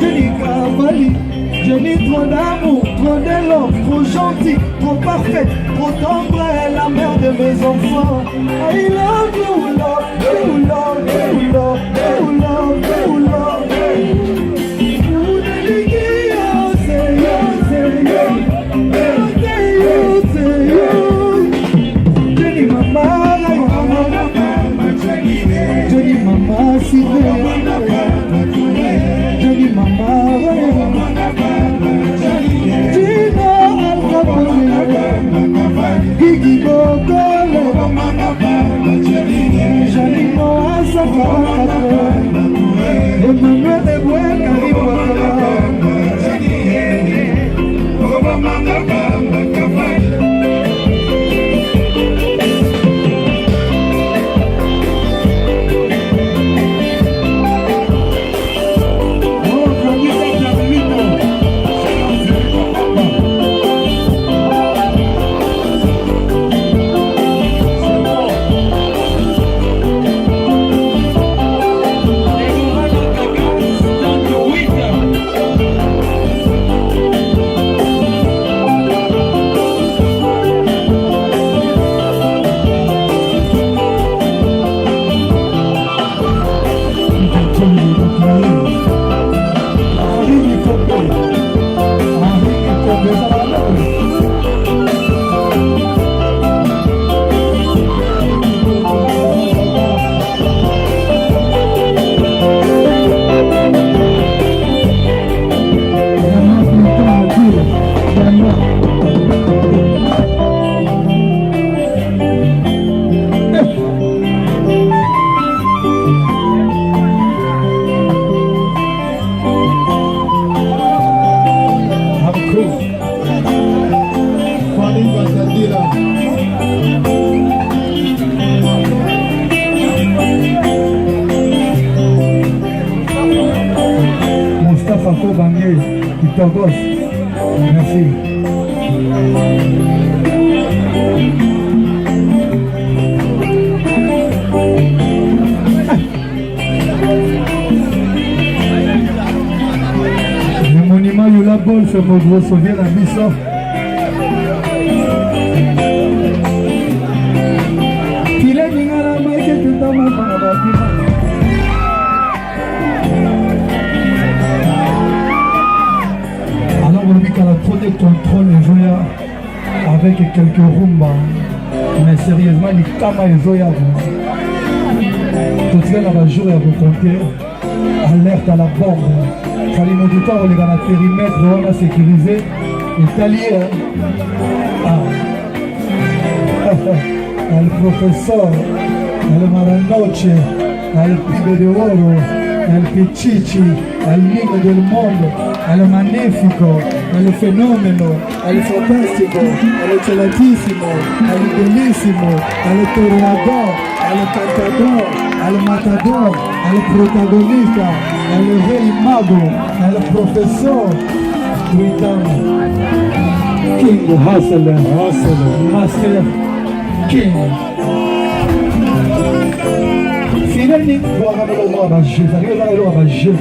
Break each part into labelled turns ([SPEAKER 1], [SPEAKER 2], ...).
[SPEAKER 1] Jenny Cavalli, Jenny trop d'amour, trop d'élan, trop gentil, trop parfait, trop tendre, la mère de mes enfants. I love you, love, you love, you love, you love, you love. Jenny mama, Jenny mama, Jenny mama, Gina Al-Kapone, Gigi Bogole, Janino Asafara, Emmanuel Eboué, Karim Ouattara. Togos, merci. Le monument Yula Bol se me souvient la mission. Il est venu à la main que tu t'as mal par la qu'elle a trop de contrôle et Zoya avec quelques rumba, mais sérieusement les kama et Zoya tout ça là va jouer à vous compter alerte à la bombe car les moniteurs on les dans la périmètre on a sécurisé et talié le professeur le Maranoche le Pibe de Oro el Pichichi el Niño del Mondo el Magnifico el Fenomeno, el Fantástico, el Excelentísimo, el Bellísimo, el Toreador, el Cantador, el Matador, el Protagonista, el Rey Mago, el Profesor, King Hustler, Master King. Finalement, vous avez le droit à Jésus, vous avez le droit à Jésus.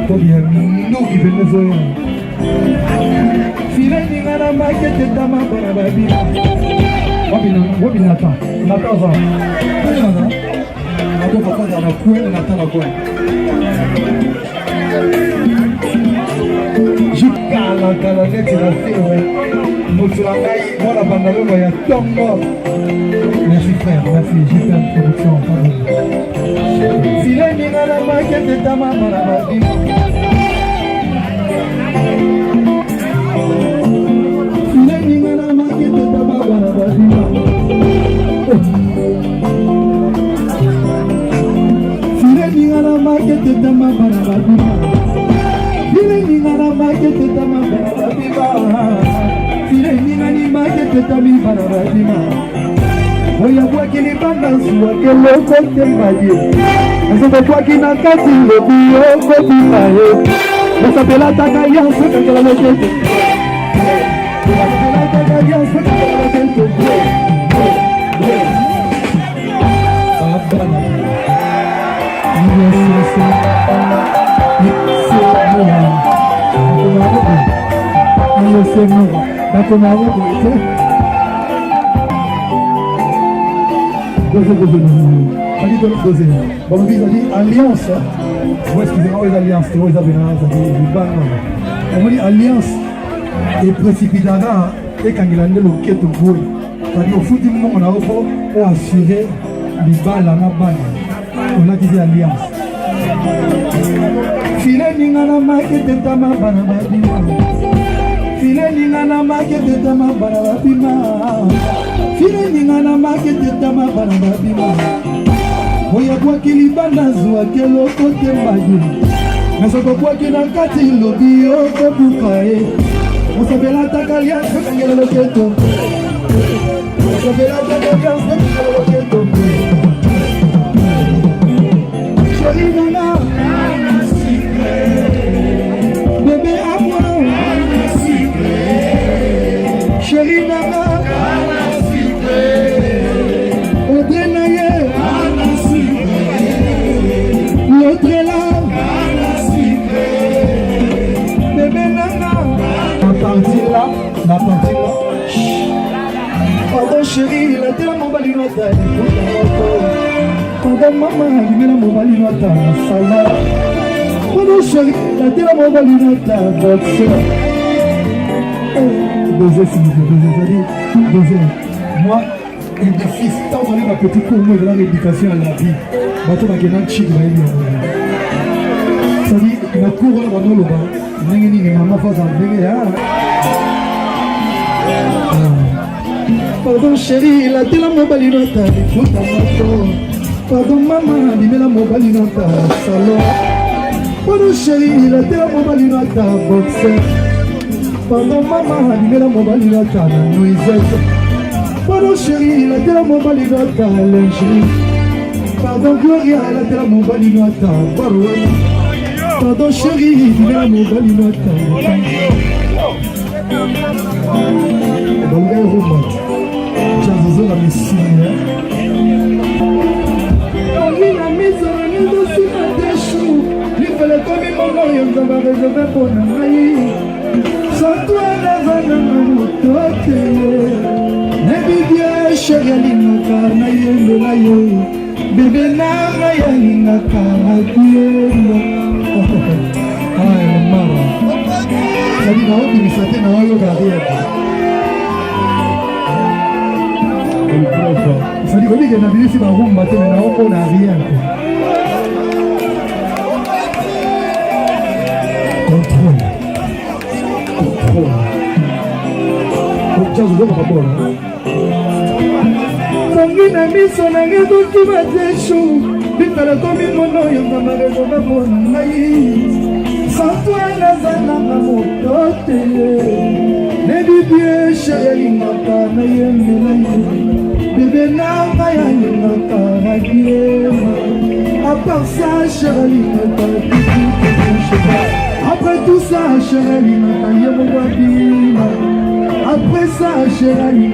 [SPEAKER 1] Pour bien nous qui venons Fileni ngana makete tama para babi. Wabi nata. Nata za. Nata. Ado papa za na kwen nata na kwen. Jukala kala neti na sewe. Mutulangai mwana bandalo ya tongo. Merci frère, merci. J'ai fait une production. Fileni ngana makete tama para babi. Yes, Alliance. Excusez-moi, les alliances, on dit alliance et précipitara et quand il a le loquet de boue. C'est-à-dire au foot, on a assuré les balles à la balle. On a dit alliance. Filet n'ingana marqué tama banabima. Filet n'ingana marqué tama banabima. Filet n'ingana marqué tama banabima. Oya kwa kilibana zuwa kelo kote maju. Nasoko kwa kina kati lobi oko bukae. Osabela takalia sakangela loketo. Osabela takalia sakangela loketo. Chérie nana, bébé à moi. Chérie nana, Audrey Naye. L'autre est là, bébé nana. La partie là. Pardon chérie, la télé mon balinota. Pardon maman, il met mon balinota. Pardon chérie, la télé mon balinota. Deuxième. Moi, et des fils, tant qu'on est ma petite cour, moi, de la rééducation à la vie. Bateau va gagner un chic, va y c'est-à-dire, ma cour, on va nous le bas. Maman, faut en pardon chérie, la télé mobile nota, écoute à ma pardon maman, il la mobile nota, salon. Pardon chérie, la télé mobile nota, boxer. Pardon maman, il la mobile nota, noisette. Pardon chérie, la télé mobile nota, lingerie. Pardon Gloria, la télé mobile nota, barouane. Pardon chérie, il la mobile nota. Balga Romat, Jazo la Messine. On vit la maison, on est aussi à des choux. Il fallait comme il m'en a, on va réserver pour nous. Sans toi, la vanne, on va nous Nebibia, chérie, Alinaka, Naye, Naye. Bébé, Naye, Alinaka, Naye. Ah, elle est marre. Ça dit, non, il s'attend à un carrière. Ça dit que na bisi ba rumba te na oko na rien. Contrôle. Jazo zo ba bola. Sangina miso na ngeto kiba teshu. Bitala komi mono yo mama rezo ba mona ngai. Santua na zana na motote. Nebi bien chérie mata na yembe na yembe. Bébé n'a rien à caractère. À part ça, chérie, après tout ça, chérie, après ça, chérie,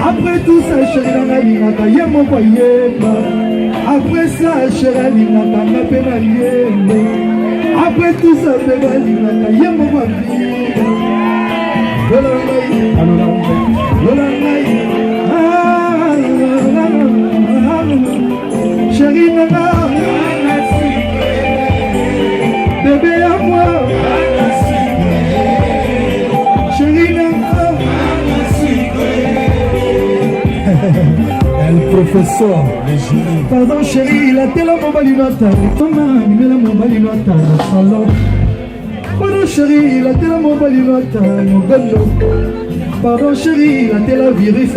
[SPEAKER 1] après tout ça, chérie, après ça, chérie, après tout ça, chérie nana, bébé à moi, chérie nana, le professeur, pardon chérie, la télé mobile nota, comment il met la mobile nota, salon. Pardon chérie, la télé mobile nota, pardon chérie, la télé virus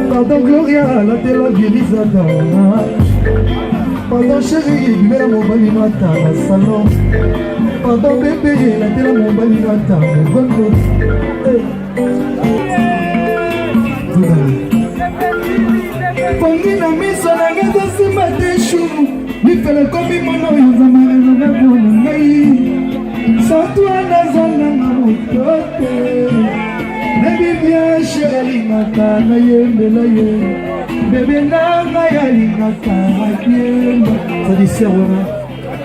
[SPEAKER 1] pardon Gloria, la télé virus pardon chérie, il met la mobile nota, salon. Pardon bébé, la télé mobile nota, Pongi na miso na ngeza sima teshu. Nifele komi mono yuzamare na mekuna ngai. Santua na zana na mutote. Nebi bien chérie mata na yembe la ye. Bébé na ngaya li mata na yembe. Ça dit servera.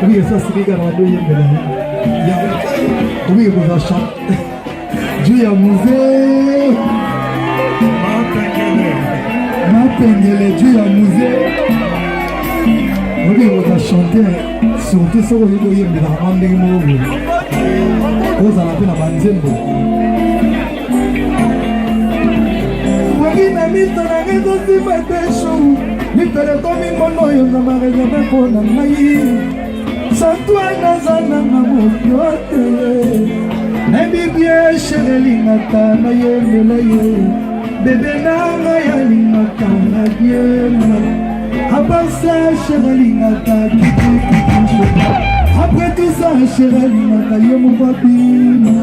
[SPEAKER 1] Oui, ça c'est les gars, on doit y aller. Oui, on va chanter. Dieu a musée. Ma pengele, Dieu a musée. Oui, on va chanter. Surtout ça, on doit y aller. On va y aller. On va y aller. Na mito na rezo si matesho mitele komi mono yo na mareserve mpona ngai satwa nazana na mokiote na bibie sherelingaka na yembela ye bebe na ngai alingaka na biema apasa sherelingaka kikikikisho après tout ça sherelingaka ye mobabina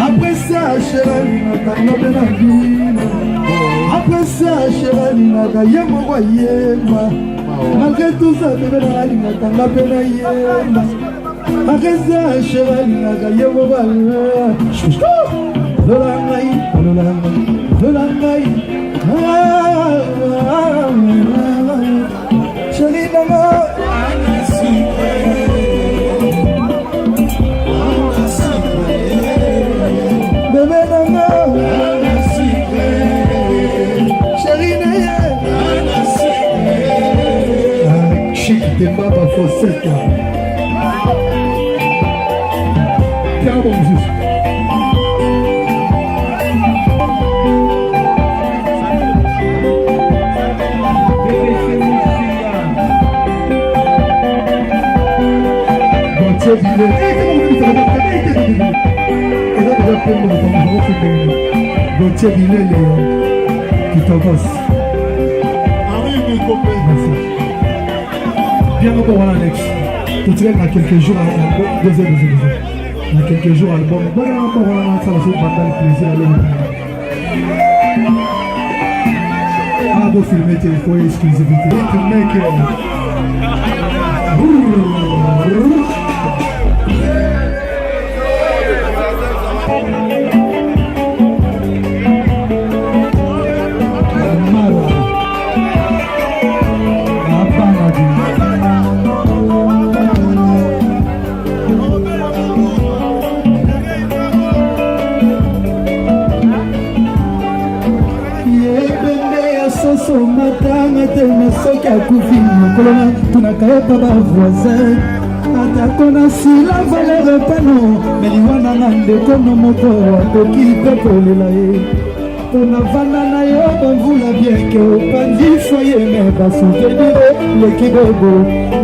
[SPEAKER 1] après ça sherelingaka nobena bina après ça sherelingaka ye mokoyemba malgré tout ça bebe na alingaka nga mpe na yemba après ça sherelingaka ye mobala lola ngai lola ngai lola ngai sheri nanga bebe nanga de Baba Fossetta. Tiens, bon Jésus. Gauthier Billet, qui t'envoie. Merci. Viens encore voir Alex. Tu te dans quelques jours à l'album. Dans quelques jours à l'album. Voilà encore voir ça va se battre le plaisir. Ah, vous filmer tes fois exclusivité. Tu mec. matanga tena soki akufi mokolona tunakayepa bavoisin atako na sila valere pano meliwana na ndekono moko akoki mpe kolela ye mpona vanda na yo bamvula bieke opandi foye me basouvenire leki bobo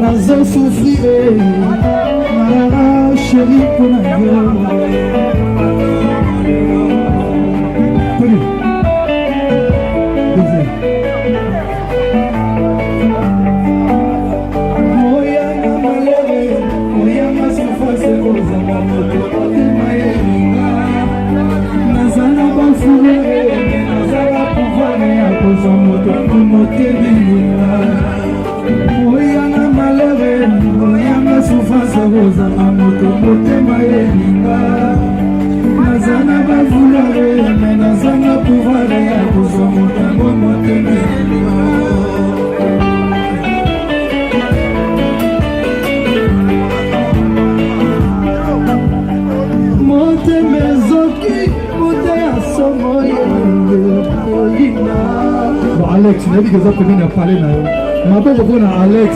[SPEAKER 1] nazosufrire mara sheri mpona yo oyanga malere oyanga souffrance ozanga moto motema elinga nazana bavulare me nazanga pouvoir ya kozwa motango motema elinga motema ezoki mote ya somo olinga Alex, nabi que ça peut venir parler na yo. Ma pas pour na Alex.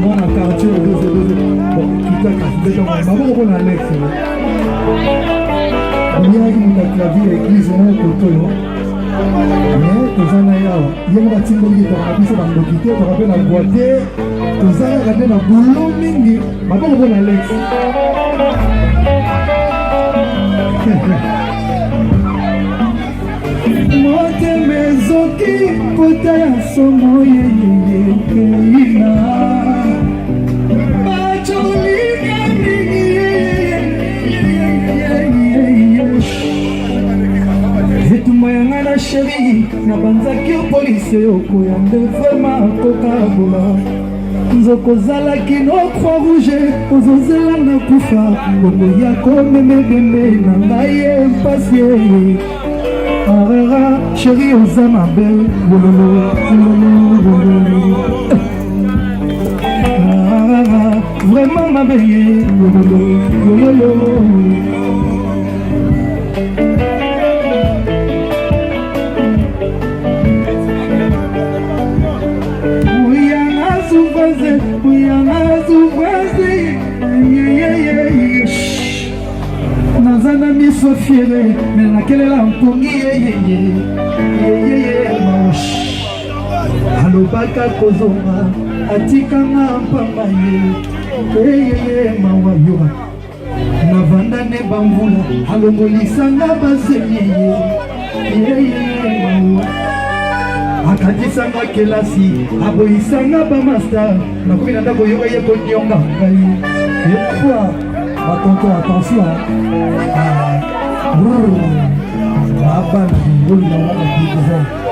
[SPEAKER 1] Moi na quartier bon, qui t'a cassé ma pas pour na Alex. Il y a une clavier église na koto yo. Mais tozana ya. Yemo ba timboli to na biso ba ndokite to rappel na boîte. Tozana ka na boulot mingi. Ma pas pour na Alex. motema ezoki kota ya somo yeyeyekeina bacolina mingi etuma yanga na sheri na banzaki polise okoya nde vrema kokabola nzokozalaki no croix rouge ozozela na kufa ngongo ya komemebembe na ngai empasie Arera, chérie, aux amabe, bololo, bololo, bololo. souffrance, muyanga souffrance. Nazana miso fiere, mais nakelela mpongi alobaka kozonga atikanga mpamba ye mawayo navanda ne bambula alongolisanga bazemi ye mawa akatisanga kelasi aboyisanga bamaster nakomi na ndako yoka ye konionga ngai ekwa batonto attention abana ngolu na wana